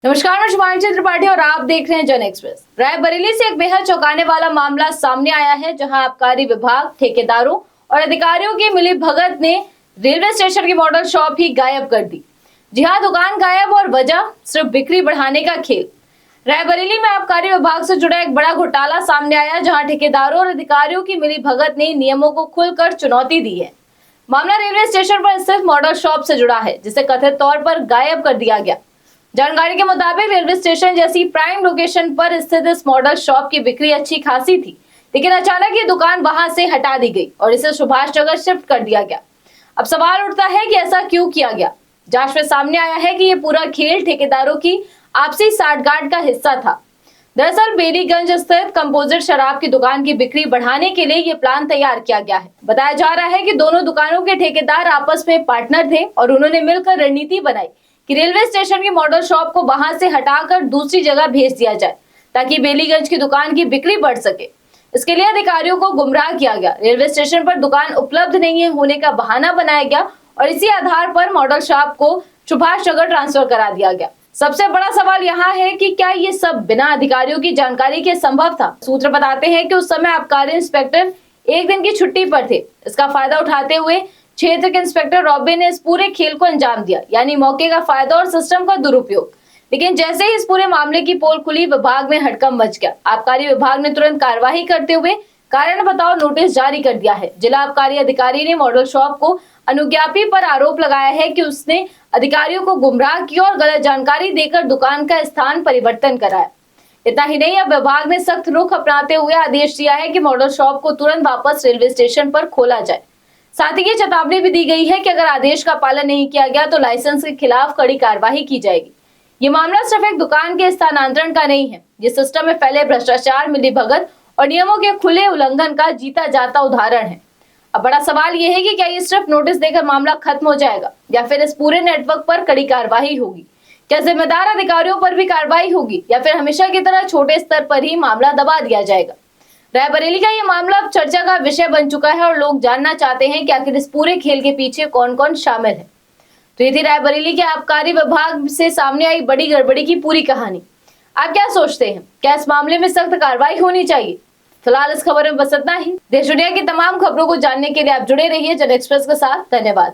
नमस्कार, मैं शुभांशी त्रिपाठी और आप देख रहे हैं जन एक्सप्रेस। रायबरेली से एक बेहद चौंकाने वाला मामला सामने आया है, जहां आबकारी विभाग, ठेकेदारों और अधिकारियों की मिली भगत ने रेलवे स्टेशन की मॉडल शॉप ही गायब कर दी। जी हां, दुकान गायब और वजह सिर्फ बिक्री बढ़ाने का खेल। रायबरेली में आबकारी विभाग से जुड़ा एक बड़ा घोटाला सामने आया, जहाँ ठेकेदारों और अधिकारियों की मिली भगत ने नियमों को खुलकर चुनौती दी है। मामला रेलवे स्टेशन पर स्थित मॉडल शॉप से जुड़ा है, जिसे कथित तौर पर गायब कर दिया गया। जानकारी के मुताबिक रेलवे स्टेशन जैसी प्राइम लोकेशन पर स्थित इस मॉडल शॉप की बिक्री अच्छी खासी थी, लेकिन अचानक ये दुकान वहां से हटा दी गई और इसे सुभाष नगर शिफ्ट कर दिया गया। अब सवाल उठता है कि ऐसा क्यों किया गया। जांच में सामने आया है कि ये पूरा खेल ठेकेदारों की आपसी साठगांठ का हिस्सा था। दरअसल बेलीगंज स्थित कंपोजिट शराब की दुकान की बिक्री बढ़ाने के लिए ये प्लान तैयार किया गया है। बताया जा रहा है कि दोनों दुकानों के ठेकेदार आपस में पार्टनर थे और उन्होंने मिलकर रणनीति बनाई कि रेलवे स्टेशन की मॉडल शॉप को वहां से हटाकर दूसरी जगह भेज दिया जाए, ताकि बेलीगंज की दुकान की बिक्री बढ़ सके। इसके लिए अधिकारियों को गुमराह किया गया। रेलवे स्टेशन पर दुकान उपलब्ध नहीं होने का बहाना बनाया गया और इसी आधार पर मॉडल शॉप को सुभाष नगर ट्रांसफर करा दिया गया। सबसे बड़ा सवाल यहाँ है कि क्या ये सब बिना अधिकारियों की जानकारी के संभव था। सूत्र बताते हैं कि उस समय आबकारी इंस्पेक्टर एक दिन की छुट्टी पर थे। इसका फायदा उठाते हुए क्षेत्र के इंस्पेक्टर रॉबिन ने इस पूरे खेल को अंजाम दिया, यानी मौके का फायदा और सिस्टम का दुरुपयोग। लेकिन जैसे ही इस पूरे मामले की पोल खुली, विभाग में हड़कंप मच गया। आबकारी विभाग ने तुरंत कार्रवाई करते हुए कारण बताओ नोटिस जारी कर दिया है। जिला आबकारी अधिकारी ने मॉडल शॉप को अनुज्ञापी पर आरोप लगाया है कि उसने अधिकारियों को गुमराह किया और गलत जानकारी देकर दुकान का स्थान परिवर्तन कराया। इतना ही नहीं, अब विभाग ने सख्त रुख अपनाते हुए आदेश दिया है कि मॉडल शॉप को तुरंत वापस रेलवे स्टेशन पर खोला जाए। साथ ही ये चेतावनी भी दी गई है कि अगर आदेश का पालन नहीं किया गया तो लाइसेंस के खिलाफ कड़ी कार्रवाई की जाएगी। ये मामला सिर्फ एक दुकान के स्थानांतरण का नहीं है, ये सिस्टम में फैले भ्रष्टाचार, मिलीभगत और नियमों के खुले उल्लंघन का जीता जाता उदाहरण है। अब बड़ा सवाल ये है कि क्या ये सिर्फ नोटिस देकर मामला खत्म हो जाएगा या फिर इस पूरे नेटवर्क पर कड़ी कार्रवाई होगी। क्या जिम्मेदार अधिकारियों पर भी कार्रवाई होगी या फिर हमेशा की तरह छोटे स्तर पर ही मामला दबा दिया जाएगा। रायबरेली का ये मामला अब चर्चा का विषय बन चुका है और लोग जानना चाहते हैं कि आखिर इस पूरे खेल के पीछे कौन कौन शामिल है। तो ये थी रायबरेली के आबकारी विभाग से सामने आई बड़ी गड़बड़ी की पूरी कहानी। आप क्या सोचते हैं, क्या इस मामले में सख्त कार्रवाई होनी चाहिए? फिलहाल इस खबर में बस इतना ही। देश दुनिया की तमाम खबरों को जानने के लिए आप जुड़े रहिए जन एक्सप्रेस के साथ। धन्यवाद।